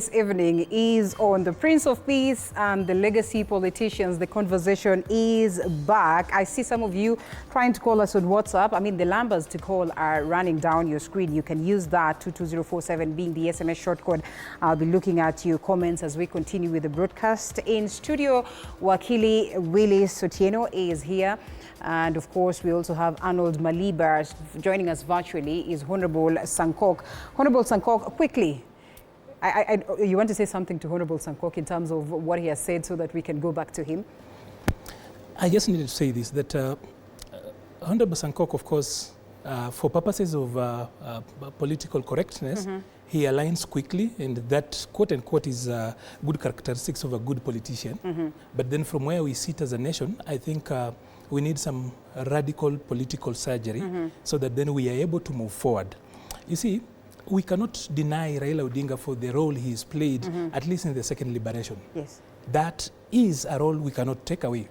This evening is on the Prince of Peace and the legacy politicians. The conversation is back. I see some of you trying to call us on WhatsApp. I mean, the numbers to call are running down your screen. You can use that, 22047 being the SMS short code. I'll be looking at your comments as we continue with the broadcast. In studio, Wakili Willis Sotieno is here. And of course, we also have Arnold Maliba. Joining us virtually is Honorable Sankok. Honorable Sankok, quickly. You want to say something to Honorable Sankok in terms of what he has said so that we can go back to him? I just needed to say this, that Honorable Sankok, of course, for purposes of political correctness, he aligns quickly, and that quote-unquote is good characteristics of a good politician. But then from where we sit as a nation, I think we need some radical political surgery so that then we are able to move forward. You see, we cannot deny Raila Odinga for the role he's played, at least in the second liberation. Yes. That is a role we cannot take away.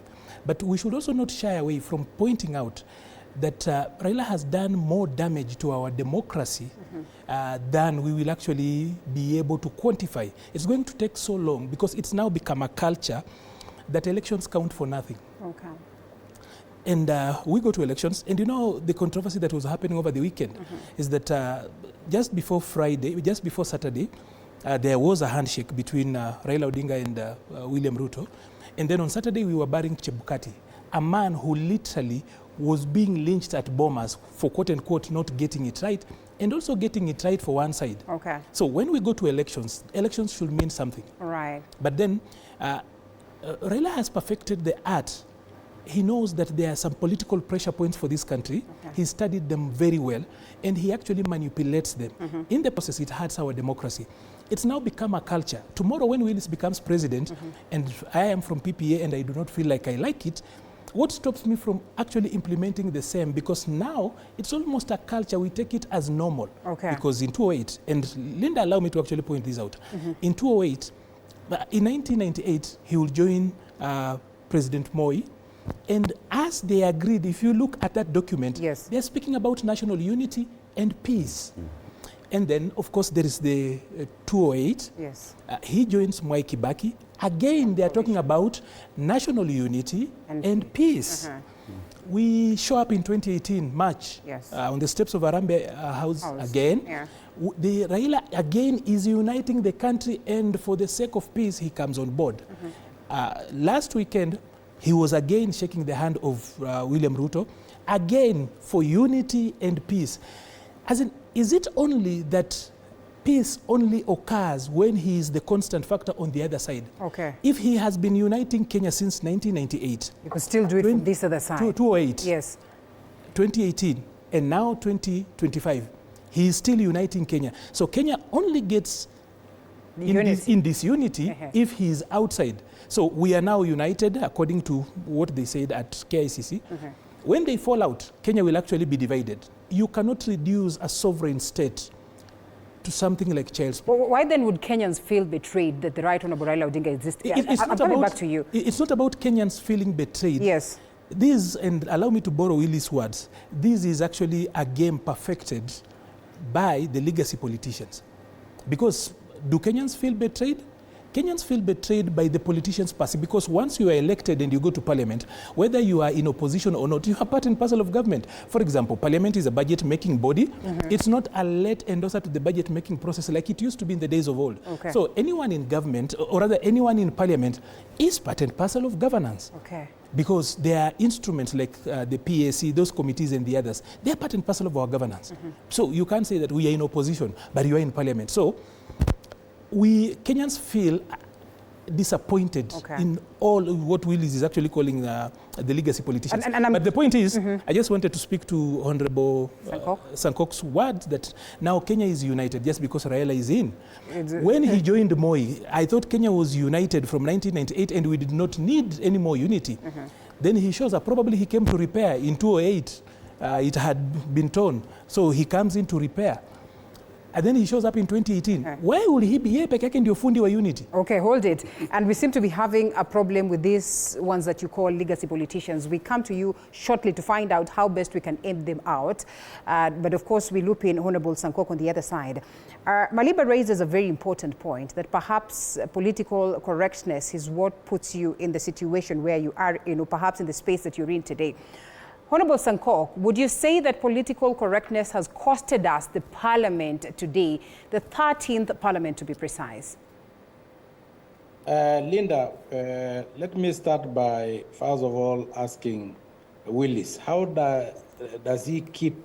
But we should also not shy away from pointing out that Raila has done more damage to our democracy than we will actually be able to quantify. It's going to take so long because it's now become a culture that elections count for nothing. Okay. And we go to elections, and you know the controversy that was happening over the weekend is that just before Saturday, there was a handshake between Raila Odinga and William Ruto. And then on Saturday, we were burying Chebukati, a man who literally was being lynched at Bomas for quote-unquote not getting it right, and also getting it right for one side. Okay. So when we go to elections, elections should mean something. Right. But then Raila has perfected the art. He knows that there are some political pressure points for this country. Okay. He studied them very well, and he actually manipulates them. In the process, it hurts our democracy. It's now become a culture. Tomorrow, when Willis becomes president, and I am from PPA and I do not feel like I like it, what stops me from actually implementing the same? Because now it's almost a culture. We take it as normal. Okay. Because in 2008, and Linda, allow me to actually point this out. In 2008, in 1998, he will join President Moi. And as they agreed, if you look at that document, yes, they're speaking about national unity and peace. And then, of course, there is the 208. Yes. He joins Mwai Kibaki. Again, they are talking about national unity and peace. We show up in 2018, March, yes, on the steps of Arambe House again. Yeah. The Raila, again, is uniting the country, and for the sake of peace, he comes on board. Last weekend, he was again shaking the hand of William Ruto, again for unity and peace. As in, is it only that peace only occurs when he is the constant factor on the other side? Okay. If he has been uniting Kenya since 1998. You could still do it from this other side. 2008. Yes. 2018, and now 2025. He is still uniting Kenya. So Kenya only gets in this unity if he is outside. So we are now united according to what they said at KICC. When they fall out, Kenya will actually be divided. You cannot reduce a sovereign state to something like child's play. Well, why then would Kenyans feel betrayed that the Right Honorable Raila Odinga exists? I'm coming back to you. It's not about Kenyans feeling betrayed. Yes. This, and allow me to borrow Willis' words, this is actually a game perfected by the legacy politicians. Because do Kenyans feel betrayed? Kenyans feel betrayed by the politicians passing, because once you are elected and you go to parliament, whether you are in opposition or not, you are part and parcel of government. For example, parliament is a budget-making body. It's not a late endorser to the budget-making process like it used to be in the days of old. Okay. So anyone in government, or rather anyone in parliament, is part and parcel of governance. Okay. Because there are instruments like the PAC, those committees and the others. They are part and parcel of our governance. So you can't say that we are in opposition, but you are in parliament. So Kenyans feel disappointed in all what Willis is actually calling the legacy politicians. But the point is, I just wanted to speak to Honorable Sankok's words that now Kenya is united just because Raila is in. When he joined Moi, I thought Kenya was united from 1998 and we did not need any more unity. Then he shows up, probably he came to repair in 2008. It had been torn. So he comes in to repair. and then he shows up in 2018. Why would he be? Yeye peke yake ndio fundi wa unity. Okay, hold it. And we seem to be having a problem with these ones that you call legacy politicians. We come to you shortly to find out how best we can aim them out. But of course, we loop in Honorable Sankok on the other side. Maliba raises a very important point that perhaps political correctness is what puts you in the situation where you are, perhaps in the space that you're in today. Honorable Sankok, would you say that political correctness has costed us the parliament today, the 13th parliament to be precise? Linda, let me start by, first of all, asking Willis, how does he keep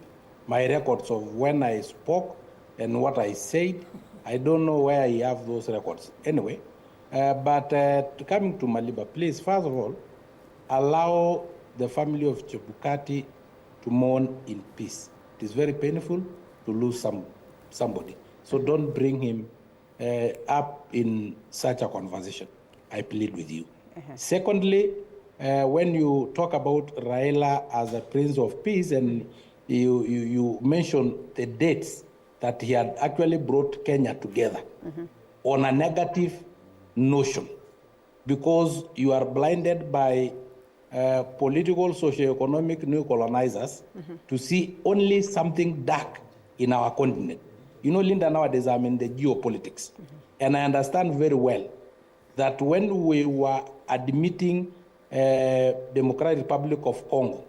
my records of when I spoke and what I said? I don't know where he have those records. Anyway, but coming to Maliba, please, first of all, allow the family of Chebukati to mourn in peace. It is very painful to lose somebody. So don't bring him up in such a conversation. I plead with you. Secondly, when you talk about Raila as a Prince of Peace, and you mention the dates that he had actually brought Kenya together on a negative notion, because you are blinded by political, socio-economic new colonizers to see only something dark in our continent. You know, Linda, nowadays I'm in the geopolitics, and I understand very well that when we were admitting Democratic Republic of Congo,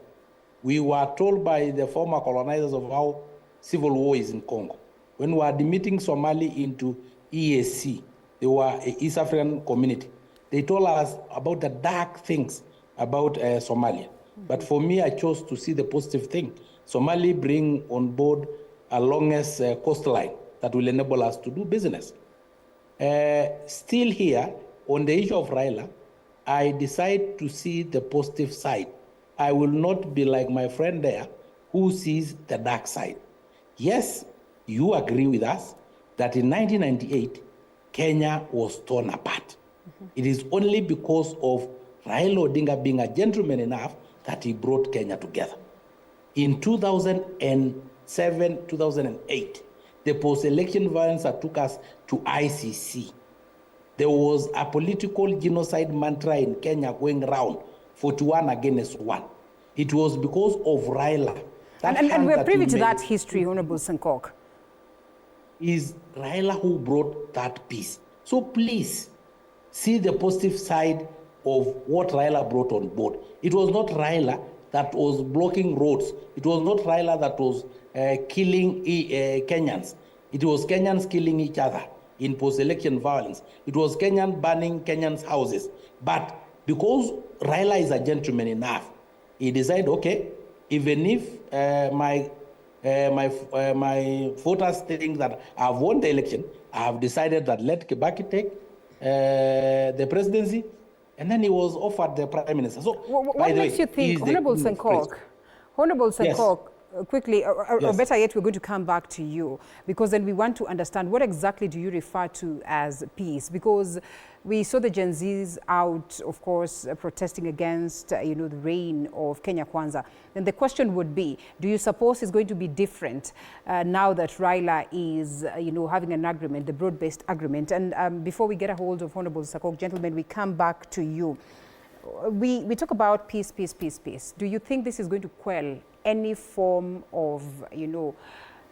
we were told by the former colonizers of how civil war is in Congo. When we were admitting Somali into EAC, they were an East African community. They told us about the dark things about Somalia. But for me, I chose to see the positive thing. Somali bring on board a longest coastline that will enable us to do business. Still here, on the issue of Raila, I decide to see the positive side. I will not be like my friend there who sees the dark side. Yes, you agree with us that in 1998, Kenya was torn apart. It is only because of Raila Odinga being a gentleman enough that he brought Kenya together. In 2007, 2008, the post-election violence that took us to ICC, there was a political genocide mantra in Kenya going around, 41 against 1. It was because of Raila. And we're privy to that history, Honorable Sankok. Is Raila who brought that peace. So please, see the positive side of what Raila brought on board. It was not Raila that was blocking roads. It was not Raila that was killing Kenyans. It was Kenyans killing each other in post-election violence. It was Kenyans burning Kenyans' houses. But because Raila is a gentleman enough, he decided, okay, even if my voters think that I've won the election, I have decided that let Kibaki take the presidency, and then he was offered the prime minister. So, what makes you think, Honorable Sankok, quickly, or better yet, we're going to come back to you, because then we want to understand what exactly do you refer to as peace? Because we saw the Gen Zs out, of course, protesting against, the reign of Kenya Kwanza. Then the question would be, do you suppose it's going to be different now that Raila is, having an agreement, the broad-based agreement? And before we get a hold of Honorable Sankok, gentlemen, we come back to you. We talk about peace, peace, peace, peace. Do you think this is going to quell any form of,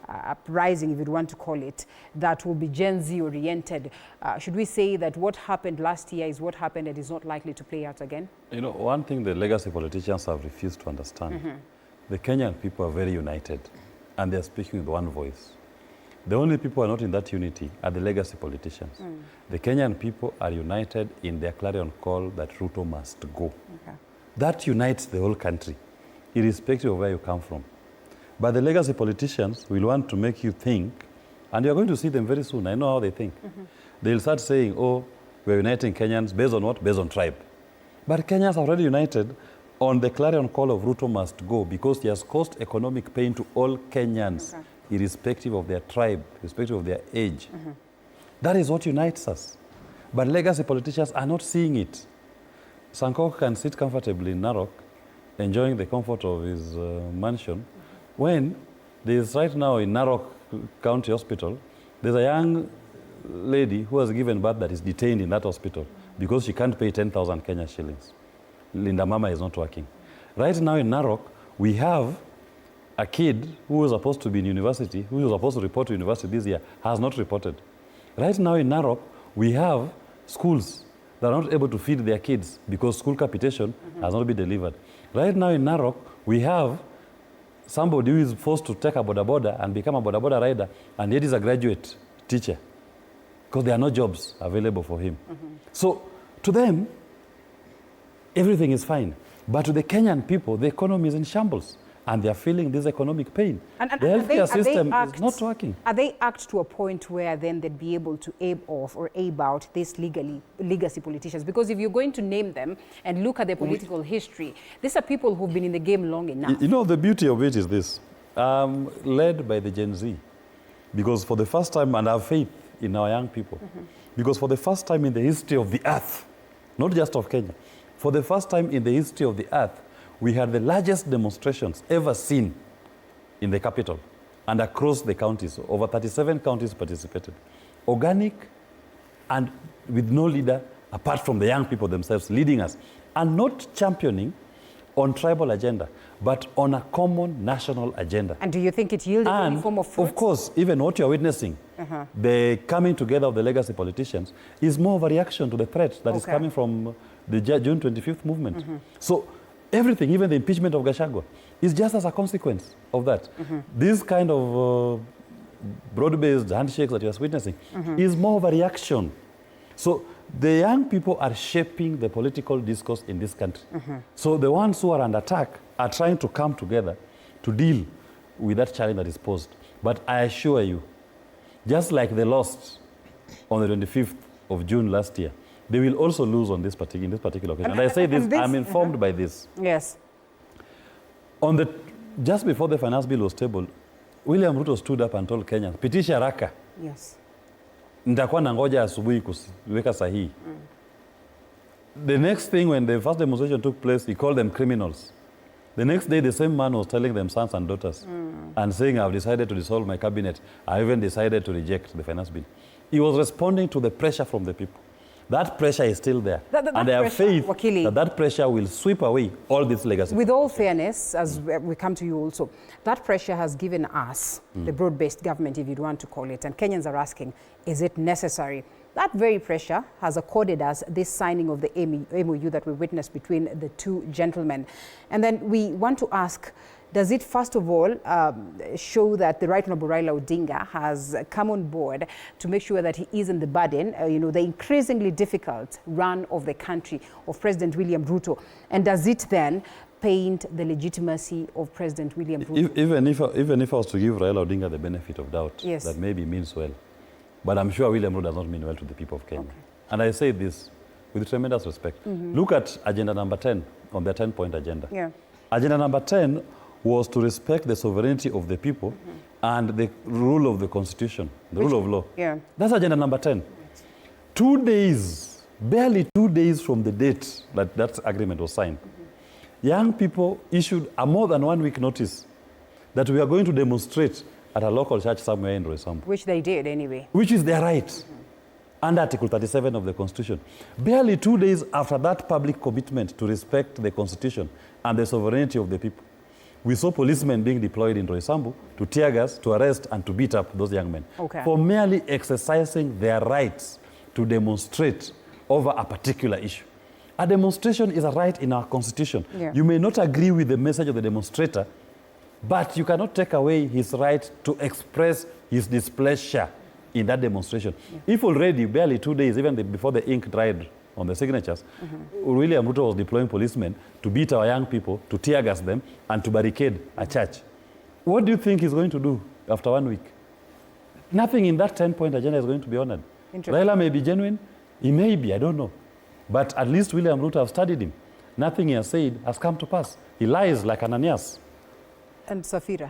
uprising, if you'd want to call it, that will be Gen Z oriented? Should we say that what happened last year is what happened and is not likely to play out again? One thing the legacy politicians have refused to understand, the Kenyan people are very united and they're speaking with one voice. The only people who are not in that unity are the legacy politicians. The Kenyan people are united in their clarion call that Ruto must go. Okay. That unites the whole country, irrespective of where you come from. But the legacy politicians will want to make you think, and you're going to see them very soon. I know how they think. They'll start saying, oh, we're uniting Kenyans based on what? Based on tribe. But Kenyans are already united on the clarion call of Ruto must go, because he has caused economic pain to all Kenyans, irrespective of their tribe, irrespective of their age. That is what unites us. But legacy politicians are not seeing it. Sankok can sit comfortably in Narok, enjoying the comfort of his mansion, when there is right now in Narok County Hospital There's a young lady who has given birth that is detained in that hospital because she can't pay 10,000 Kenya shillings. Linda Mama is not working. Right now in Narok, we have a kid who was supposed to be in university, who was supposed to report to university this year, has not reported. Right now in Narok, we have schools that are not able to feed their kids because school capitation has not been delivered. Right now in Narok, we have somebody who is forced to take a boda and become a boda rider, and yet is a graduate teacher because there are no jobs available for him. So to them, everything is fine. But to the Kenyan people, the economy is in shambles. And they are feeling this economic pain. And the healthcare system is not working. Are they act to a point where then they'd be able to abe off or abe out these legacy politicians? Because if you're going to name them and look at their political history, these are people who've been in the game long enough. You know, the beauty of it is this. Led by the Gen Z. Because for the first time, and I have faith in our young people, because for the first time in the history of the earth, not just of Kenya, for the first time in the history of the earth, we had the largest demonstrations ever seen in the capital and across the counties. Over 37 counties participated. Organic and with no leader apart from the young people themselves leading us, and not championing on tribal agenda, but on a common national agenda. And do you think it yielded any form of fruit? Of course, even what you're witnessing, the coming together of the legacy politicians, is more of a reaction to the threat that is coming from the June 25th movement. So everything, even the impeachment of Gachagua, is just as a consequence of that. This kind of broad-based handshakes that you're witnessing is more of a reaction. So the young people are shaping the political discourse in this country. So the ones who are under attack are trying to come together to deal with that challenge that is posed. But I assure you, just like they lost on the 25th of June last year, they will also lose on this particular occasion. And I say this, I'm informed by this. Yes. Just before the finance bill was tabled, William Ruto stood up and told Kenyans, pitisha haraka. Yes. Nitakuwa nangoja asubuhi kuweka sahihi. The next thing, when the first demonstration took place, he called them criminals. The next day, the same man was telling them sons and daughters and saying, I've decided to dissolve my cabinet. I even decided to reject the finance bill. He was responding to the pressure from the people. That pressure is still there. And I have faith that pressure will sweep away all these legacy. With all fairness, as we come to you also, that pressure has given us the broad-based government, if you'd want to call it, and Kenyans are asking, is it necessary? That very pressure has accorded us this signing of the MOU that we witnessed between the two gentlemen. And then we want to ask, does it first of all show that the Right Honorable Raila Odinga has come on board to make sure that he isn't the burden, the increasingly difficult run of the country of President William Ruto? And does it then paint the legitimacy of President William Ruto? Even if I was to give Raila Odinga the benefit of doubt, that maybe means well. But I'm sure William Ruto does not mean well to the people of Kenya. And I say this with tremendous respect. Look at agenda number 10 on their 10-point agenda. Agenda number 10 was to respect the sovereignty of the people and the rule of the constitution, the rule of law. That's agenda number 10. 2 days, barely 2 days from the date that that agreement was signed, young people issued a more than 1 week notice that we are going to demonstrate at a local church somewhere in Roysambu. Which they did anyway. Which is their right under Article 37 of the Constitution. Barely 2 days after that public commitment to respect the Constitution and the sovereignty of the people, we saw policemen being deployed in Roysambu to tear gas, to arrest, and to beat up those young men for merely exercising their rights to demonstrate over a particular issue. A demonstration is a right in our Constitution. You may not agree with the message of the demonstrator, but you cannot take away his right to express his displeasure in that demonstration. If already, barely 2 days, even before the ink dried on the signatures, William Ruto was deploying policemen to beat our young people, to tear gas them, and to barricade a church. What do you think he's going to do after 1 week? Nothing in that 10-point agenda is going to be honored. Raila may be genuine, he may be, I don't know. But at least William Ruto have studied him. Nothing he has said has come to pass. He lies like Ananias. And Safira.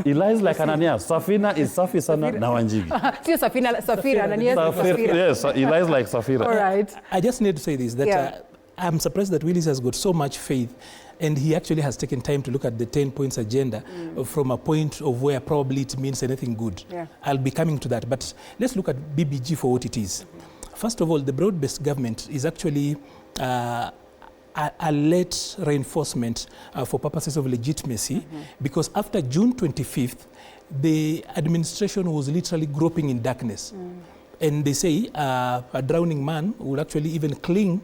He lies like Ananias. Safina is Safi Sana na Wanjigi. Safira, Ananias is Safira. Yes, he lies like Safira. All right. I just need to say this, that I'm surprised that Willis has got so much faith And he actually has taken time to look at the 10 points agenda from a point of where probably it means anything good. Yeah. I'll be coming to that. But let's look at BBG for what it is. First of all, the broad-based government is actually a late reinforcement for purposes of legitimacy, because after June 25th, the administration was literally groping in darkness. And they say a drowning man will actually even cling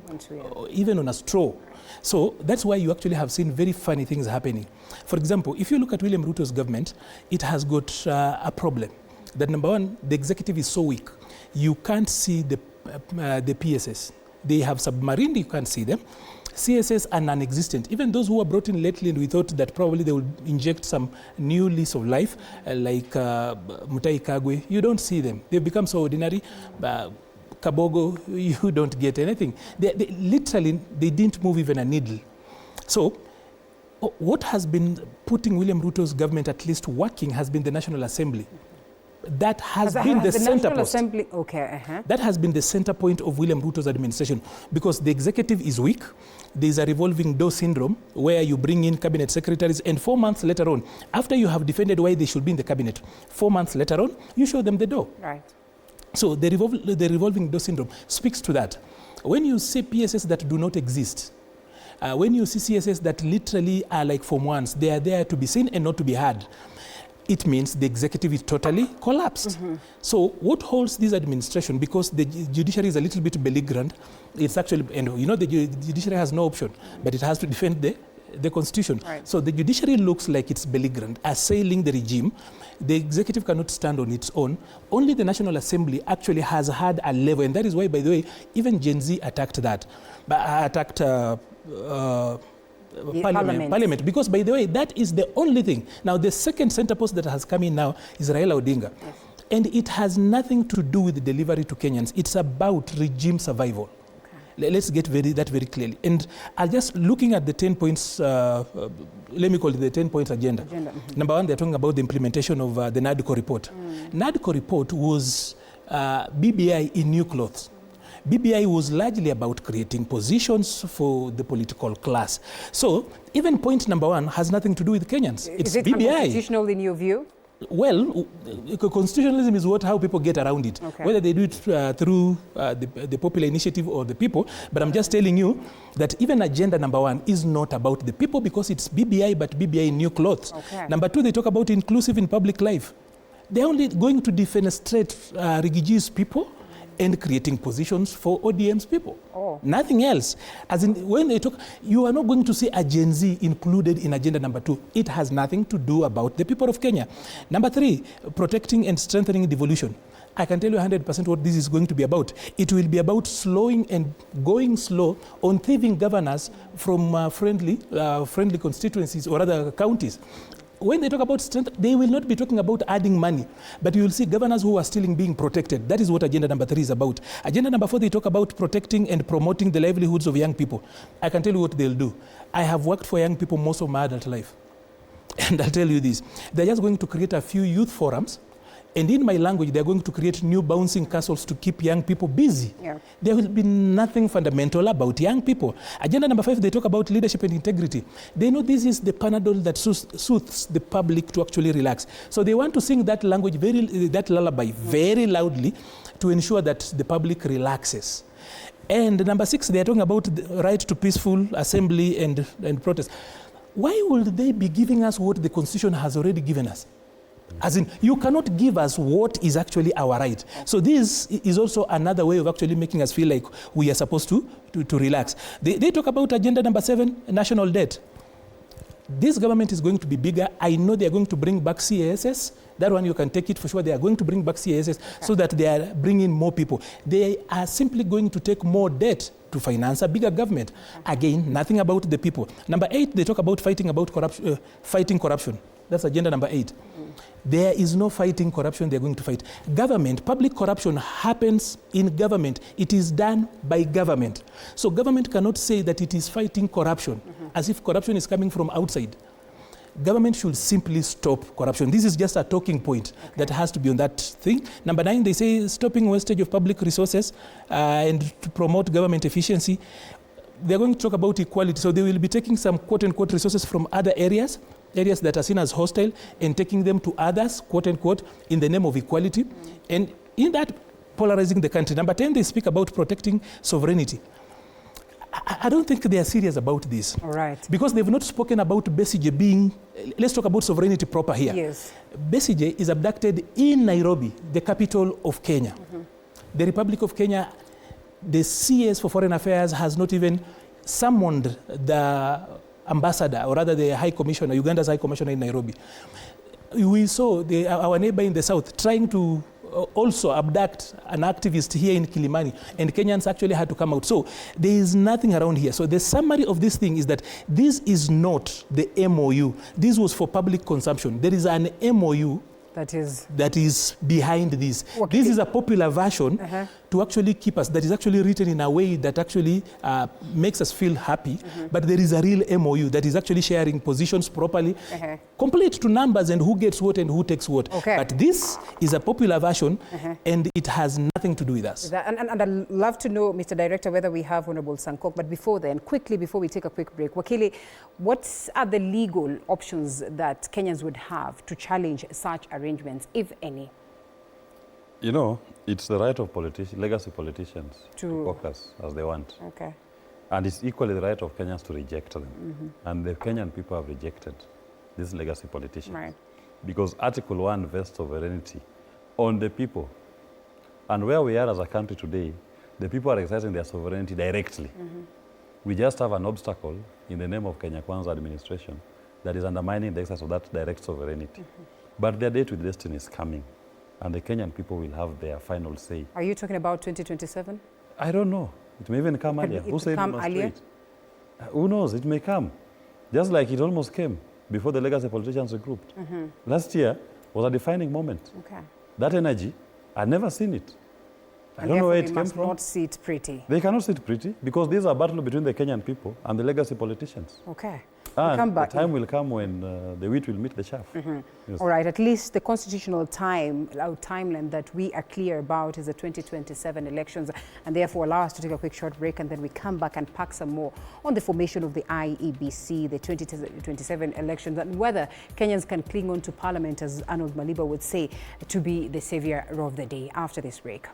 even on a straw. So that's why you actually have seen very funny things happening. For example, if you look at William Ruto's government, it has got a problem. That number one, the executive is so weak. You can't see the PSS. They have submarined, you can't see them. CSS are non-existent. Even those who were brought in lately, and we thought that probably they would inject some new lease of life, like Mutai Kagwe, you don't see them. They've become so ordinary. Kabogo, you don't get anything. They literally, they didn't move even a needle. So what has been putting William Ruto's government at least working has been the National Assembly. That has been the center post. Assembly. Okay. That has been the center point of William Ruto's administration, because the executive is weak. There's a revolving door syndrome where you bring in cabinet secretaries, and 4 months later on, after you have defended why they should be in the cabinet, 4 months later on, you show them the door. Right. So the revolving door syndrome speaks to that. When you see PSS that do not exist, when you see CSS that literally are like Form 1s, they are there to be seen and not to be heard, it means the executive is totally collapsed. So what holds this administration, because the judiciary is a little bit belligerent, it's actually, and you know, the judiciary has no option, but it has to defend the constitution. Right. So the judiciary looks like it's belligerent, assailing the regime. The executive cannot stand on its own. Only the National Assembly actually has had a level, and that is why, by the way, even Genz attacked that, attacked Parliament, because, by the way, that is the only thing. Now, the second center post that has come in now is Raila Odinga. Yes. And it has nothing to do with the delivery to Kenyans. It's about regime survival. Okay. Let's get that very clearly. And I'll just looking at the 10 points, let me call it the 10 points agenda. Number one, they're talking about the implementation of the NADCO report. NADCO report was BBI in new clothes. BBI was largely about creating positions for the political class. So even point number one has nothing to do with Kenyans. It's BBI. Unconstitutional in your view? Well, constitutionalism is how people get around it, whether they do it through the popular initiative or the people. But I'm just telling you that even agenda number one is not about the people, because it's BBI, but BBI in new clothes. Okay. Number two, they talk about inclusive in public life. They're only going to defenestrate Rigigi's people and creating positions for ODM's people. Nothing else. As in, when they talk, you are not going to see a Gen Z included in agenda number two. It has nothing to do about the people of Kenya. Number three, protecting and strengthening devolution. I can tell you 100% what this is going to be about. It will be about slowing and going slow on thieving governors from friendly constituencies or other counties. When they talk about strength, they will not be talking about adding money, but you will see governors who are stealing being protected. That is what agenda number three is about. Agenda number four, they talk about protecting and promoting the livelihoods of young people. I can tell you what they'll do. I have worked for young people most of my adult life. And I'll tell you this. They're just going to create a few youth forums. And in my language, they're going to create new bouncing castles to keep young people busy. Yeah. There will be nothing fundamental about young people. Agenda number five, they talk about leadership and integrity. They know this is the Panadol that soothes the public to actually relax. So they want to sing that language, that lullaby very loudly to ensure that the public relaxes. And number six, they're talking about the right to peaceful assembly and protest. Why would they be giving us what the Constitution has already given us? As in, you cannot give us what is actually our right. So this is also another way of actually making us feel like we are supposed to relax. They talk about agenda number 7, national debt. This government is going to be bigger. I know they are going to bring back CASS. That one you can take it for sure. They are going to bring back CASS so that they are bringing more people. They are simply going to take more debt to finance a bigger government. Again, nothing about the people. Number 8, they talk about fighting corruption. That's agenda number 8. There is no fighting corruption they're going to fight. Government, public corruption happens in government. It is done by government. So government cannot say that it is fighting corruption as if corruption is coming from outside. Government should simply stop corruption. This is just a talking point that has to be on that thing. Number 9, they say stopping wastage of public resources and to promote government efficiency. they're going to talk about equality. So they will be taking some quote-unquote resources from other areas that are seen as hostile, and taking them to others, quote-unquote, in the name of equality. And in that, polarizing the country. Number 10, they speak about protecting sovereignty. I don't think they are serious about this. All right. Because they've not spoken about Besigye being, let's talk about sovereignty proper here. Yes. Besigye is abducted in Nairobi, the capital of Kenya. The Republic of Kenya, the CS for Foreign Affairs has not even summoned the ambassador, or rather the High Commissioner, Uganda's High Commissioner in Nairobi. We saw our neighbor in the south trying to also abduct an activist here in Kilimani, and Kenyans actually had to come out. So there is nothing around here. So the summary of this thing is that this is not the MOU. This was for public consumption. There is an MOU that is behind this. Okay. This is a popular version to actually keep us, that is actually written in a way that actually makes us feel happy, but there is a real MOU that is actually sharing positions properly, complete to numbers and who gets what and who takes what. Okay. But this is a popular version and it has nothing to do with us. And I'd love to know, Mr. Director, whether we have Honorable Sankok, but before then, quickly, before we take a quick break, Wakili, what are the legal options that Kenyans would have to challenge such arrangements, if any? You know, it's the right of legacy politicians to focus as they want. Okay. And it's equally the right of Kenyans to reject them. And the Kenyan people have rejected these legacy politicians. Right. Because Article 1 vests sovereignty on the people. And where we are as a country today, the people are exercising their sovereignty directly. We just have an obstacle in the name of Kenya Kwanza administration that is undermining the exercise of that direct sovereignty. But their date with destiny is coming, and the Kenyan people will have their final say. Are you talking about 2027? I don't know. It may even come earlier. Who said it must wait? Who knows? It may come. Just like it almost came before the legacy politicians regrouped. Last year was a defining moment. Okay. That energy, I've never seen it. I don't know where it came from. They cannot see it pretty. They cannot see it pretty because this is a battle between the Kenyan people and the legacy politicians. Okay. And the time will come when the wheat will meet the chaff. Yes. All right, at least the constitutional timeline that we are clear about is the 2027 elections, and therefore allow us to take a quick short break, and then we come back and pack some more on the formation of the IEBC, the 2027 elections, and whether Kenyans can cling on to Parliament, as Arnold Maliba would say, to be the savior of the day. After this break.